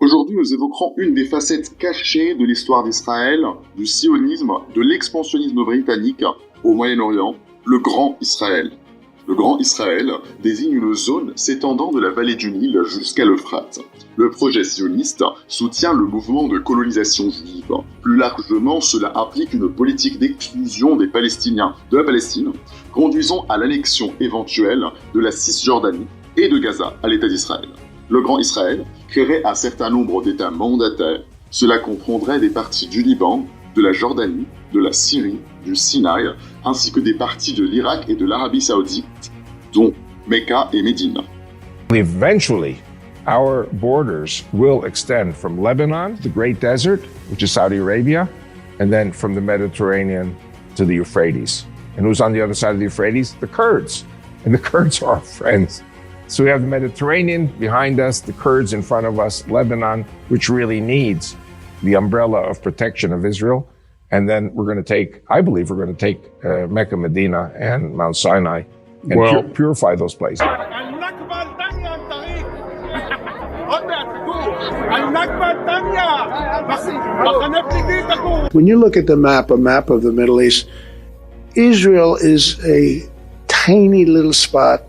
Aujourd'hui, nous évoquerons une des facettes cachées de l'histoire d'Israël, du sionisme, de l'expansionnisme britannique au Moyen-Orient, le Grand Israël. Le Grand Israël désigne une zone s'étendant de la vallée du Nil jusqu'à l'Euphrate. Le projet sioniste soutient le mouvement de colonisation juive. Plus largement, cela implique une politique d'exclusion des Palestiniens de la Palestine, conduisant à l'annexion éventuelle de la Cisjordanie et de Gaza à l'État d'Israël. Le Grand Israël créerait un certain nombre d'États mandataires. Cela comprendrait des parties du Liban, de la Jordanie, de la Syrie, du Sinaï, ainsi que des parties de l'Irak et de l'Arabie Saoudite, dont Mecca et Médine. Eventually, our borders will extend from Lebanon, the Great Desert, which is Saudi Arabia, and then from the Mediterranean to the Euphrates. And who's on the other side of the Euphrates? The Kurds. And the Kurds are our friends. So we have the Mediterranean behind us, the Kurds in front of us, Lebanon, which really needs the umbrella of protection of Israel. And then I believe we're going to take Mecca, Medina, and Mount Sinai and purify those places. When you look at the map, a map of the Middle East, Israel is a tiny little spot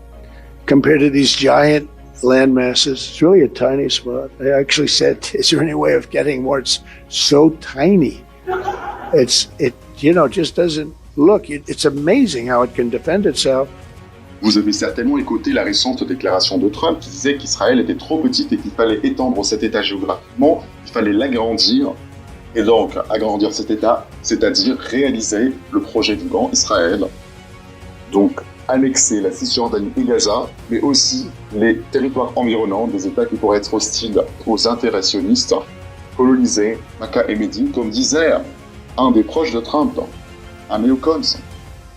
compared to these giant land masses. It's really a tiny spot. I actually said, is there any way of getting more? It's so tiny. It just doesn't look. It's amazing how it can defend itself. Vous avez certainement écouté la récente déclaration de Trump qui disait qu'Israël était trop petite et qu'il fallait étendre cet État géographiquement, il fallait l'agrandir. Et donc, agrandir cet État, c'est-à-dire réaliser le projet du Grand Israël. Donc, annexer la Cisjordanie et Gaza, mais aussi les territoires environnants des États qui pourraient être hostiles aux intérêts sionistes, coloniser Mecca et Médine, comme disait un des proches de Trump, un néocons,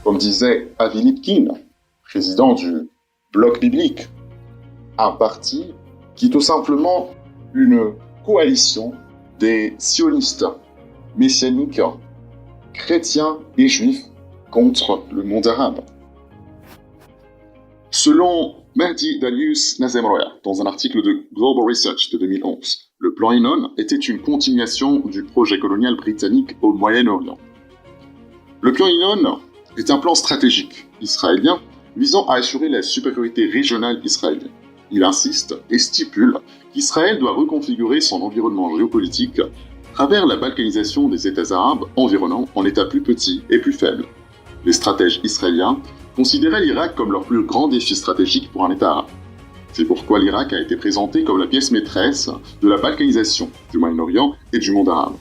comme disait Avi Lipkin, président du Bloc biblique, un parti qui est tout simplement une coalition des sionistes messianiques, chrétiens et juifs contre le monde arabe. Selon Mehdi Darius Nazemroya, dans un article de Global Research de 2011, le plan Yinon était une continuation du projet colonial britannique au Moyen-Orient. Le plan Yinon est un plan stratégique israélien visant à assurer la supériorité régionale israélienne. Il insiste et stipule qu'Israël doit reconfigurer son environnement géopolitique à travers la balkanisation des États arabes environnants en États plus petits et plus faibles. Les stratèges israéliens considéraient l'Irak comme leur plus grand défi stratégique pour un État arabe. C'est pourquoi l'Irak a été présenté comme la pièce maîtresse de la balkanisation du Moyen-Orient et du monde arabe.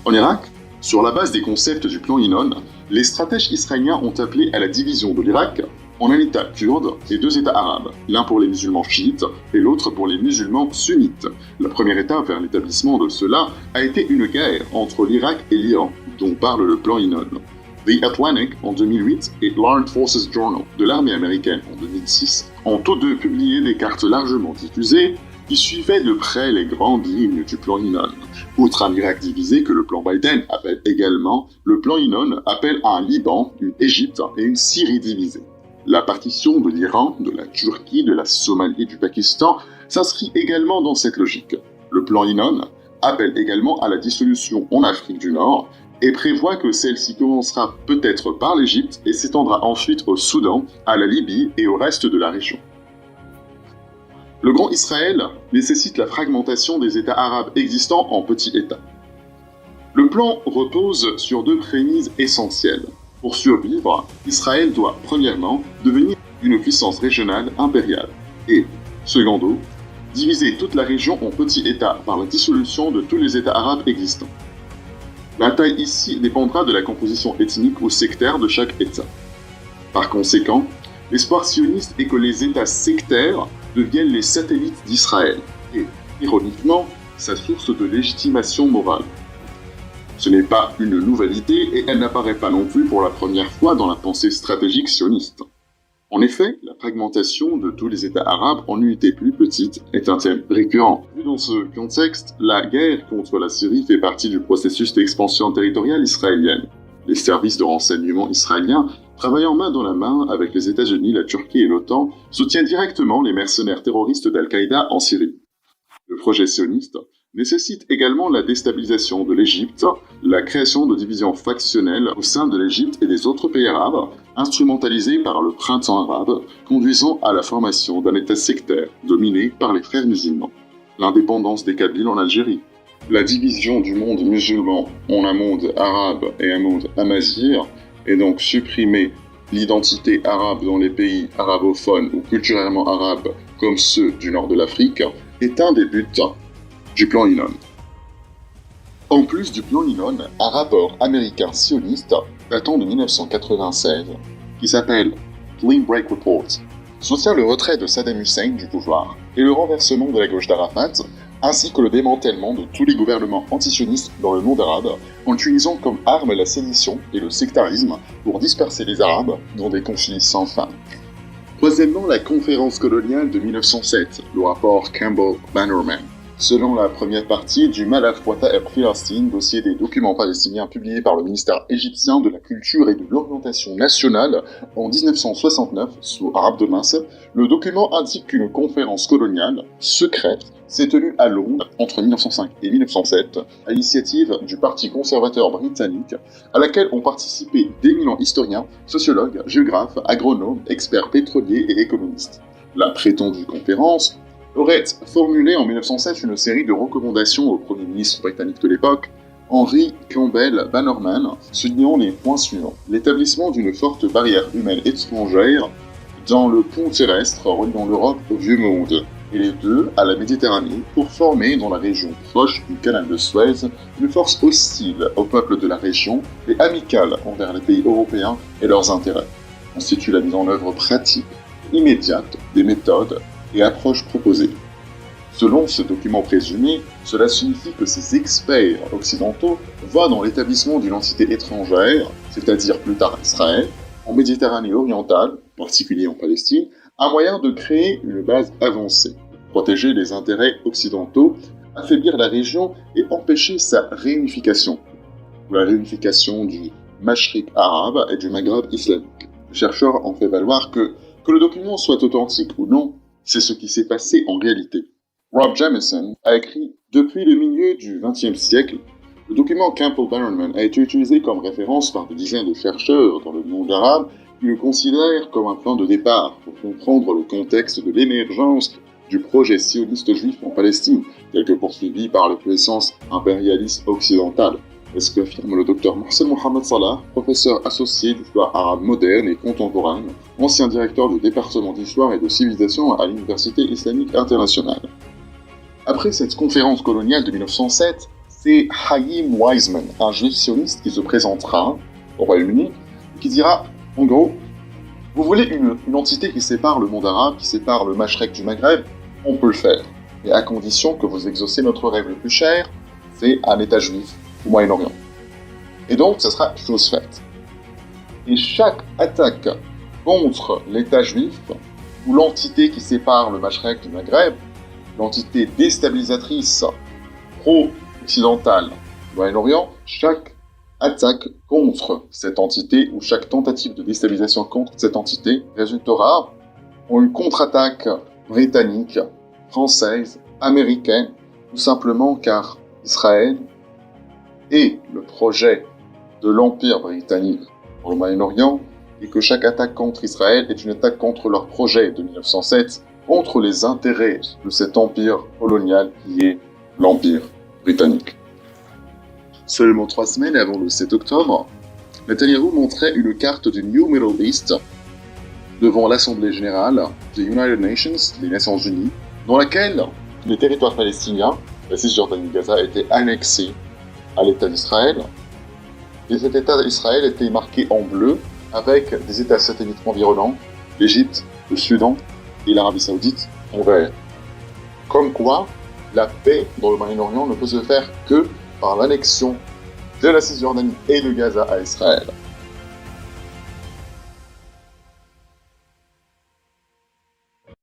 En Irak, sur la base des concepts du plan Yinon, les stratèges israéliens ont appelé à la division de l'Irak en un État kurde et deux États arabes, l'un pour les musulmans chiites et l'autre pour les musulmans sunnites. La première étape vers l'établissement de cela a été une guerre entre l'Irak et l'Iran, dont parle le plan Yinon. The Atlantic en 2008 et l'Armed Forces Journal de l'armée américaine en 2006 ont tous deux publié des cartes largement diffusées qui suivaient de près les grandes lignes du plan Yinon. Outre un Irak divisé que le plan Biden appelle également, le plan Yinon appelle à un Liban, une Égypte et une Syrie divisées. La partition de l'Iran, de la Turquie, de la Somalie et du Pakistan s'inscrit également dans cette logique. Le plan Yinon appelle également à la dissolution en Afrique du Nord et prévoit que celle-ci commencera peut-être par l'Égypte et s'étendra ensuite au Soudan, à la Libye et au reste de la région. Le Grand Israël nécessite la fragmentation des États arabes existants en petits États. Le plan repose sur deux prémices essentielles. Pour survivre, Israël doit, premièrement, devenir une puissance régionale impériale et, secondo, diviser toute la région en petits États par la dissolution de tous les États arabes existants. La taille ici dépendra de la composition ethnique ou sectaire de chaque État. Par conséquent, l'espoir sioniste est que les États sectaires deviennent les satellites d'Israël et, ironiquement, sa source de légitimation morale. Ce n'est pas une nouvelle idée et elle n'apparaît pas non plus pour la première fois dans la pensée stratégique sioniste. En effet, la fragmentation de tous les États arabes en unités plus petites est un thème récurrent. Vu dans ce contexte, la guerre contre la Syrie fait partie du processus d'expansion territoriale israélienne. Les services de renseignement israéliens, travaillant main dans la main avec les États-Unis, la Turquie et l'OTAN, soutiennent directement les mercenaires terroristes d'Al-Qaïda en Syrie. Le projet sioniste nécessite également la déstabilisation de l'Égypte, la création de divisions factionnelles au sein de l'Égypte et des autres pays arabes, instrumentalisées par le printemps arabe, conduisant à la formation d'un État sectaire dominé par les frères musulmans. L'indépendance des Kabyles en Algérie, la division du monde musulman en un monde arabe et un monde amazigh, et donc supprimer l'identité arabe dans les pays arabophones ou culturellement arabes comme ceux du nord de l'Afrique, est un des buts du plan Yinon. En plus du plan Yinon, un rapport américain sioniste datant de 1996, qui s'appelle Clean Break Report, soutient le retrait de Saddam Hussein du pouvoir et le renversement de la gauche d'Arafat, ainsi que le démantèlement de tous les gouvernements antisionistes dans le monde arabe, en utilisant comme arme la sédition et le sectarisme pour disperser les Arabes dans des conflits sans fin. Troisièmement, la conférence coloniale de 1907, le rapport Campbell-Bannerman. Selon la première partie du Malaf Wata'er Filastin, dossier des documents palestiniens publiés par le ministère égyptien de la Culture et de l'Orientation nationale en 1969 sous Abdel Nasser, le document indique qu'une conférence coloniale secrète s'est tenue à Londres entre 1905 et 1907 à l'initiative du Parti conservateur britannique, à laquelle ont participé d'éminents historiens, sociologues, géographes, agronomes, experts pétroliers et économistes. La prétendue conférence aurait formulé en 1907 une série de recommandations au Premier ministre britannique de l'époque, Henry Campbell Bannerman, soulignant les points suivants. L'établissement d'une forte barrière humaine étrangère dans le pont terrestre reliant l'Europe au Vieux Monde, et les deux à la Méditerranée, pour former dans la région proche du canal de Suez une force hostile au peuple de la région et amicale envers les pays européens et leurs intérêts, constitue la mise en œuvre pratique, immédiate, des méthodes et approches proposées. Selon ce document présumé, cela signifie que ces experts occidentaux voient dans l'établissement d'une entité étrangère, c'est-à-dire plus tard Israël, en Méditerranée orientale, en particulier en Palestine, un moyen de créer une base avancée, protéger les intérêts occidentaux, affaiblir la région et empêcher sa réunification, ou la réunification du Mashriq arabe et du Maghreb islamique. Le chercheur en fait valoir que le document soit authentique ou non, c'est ce qui s'est passé en réalité. Rob Jamieson a écrit « Depuis le milieu du XXe siècle, le document Campbell-Bannerman a été utilisé comme référence par des dizaines de chercheurs dans le monde arabe qui le considèrent comme un point de départ pour comprendre le contexte de l'émergence du projet sioniste juif en Palestine, tel que poursuivi par les puissances impérialistes occidentales. » C'est ce qu'affirme le Dr Mohsen Mohamed Salah, professeur associé d'histoire arabe moderne et contemporaine, ancien directeur du département d'histoire et de civilisation à l'Université islamique internationale. Après cette conférence coloniale de 1907, c'est Chaim Weizmann, un juif sioniste qui se présentera au Royaume-Uni et qui dira, en gros, vous voulez une entité qui sépare le monde arabe, qui sépare le Mashrek du Maghreb, on peut le faire, et à condition que vous exaucez notre rêve le plus cher, c'est un État juif au Moyen-Orient. Et donc, ça sera chose faite. Et chaque attaque contre l'État juif, ou l'entité qui sépare le Mashrek du Maghreb, l'entité déstabilisatrice pro-occidentale du Moyen-Orient, chaque attaque contre cette entité, ou chaque tentative de déstabilisation contre cette entité, résultera en une contre-attaque britannique, française, américaine, tout simplement car Israël et le projet de l'Empire britannique dans le Moyen-Orient, et que chaque attaque contre Israël est une attaque contre leur projet de 1907, contre les intérêts de cet empire colonial qui est l'Empire britannique. Seulement 3 semaines avant le 7 octobre, Netanyahou montrait une carte du New Middle East devant l'Assemblée générale des United Nations, des Nations Unies, dans laquelle les territoires palestiniens, la Cisjordanie et Gaza, étaient annexés à l'État d'Israël. Et cet État d'Israël était marqué en bleu avec des États satellites environnants, l'Égypte, le Soudan et l'Arabie Saoudite en vert. Comme quoi, la paix dans le Moyen-Orient ne peut se faire que par l'annexion de la Cisjordanie et de Gaza à Israël.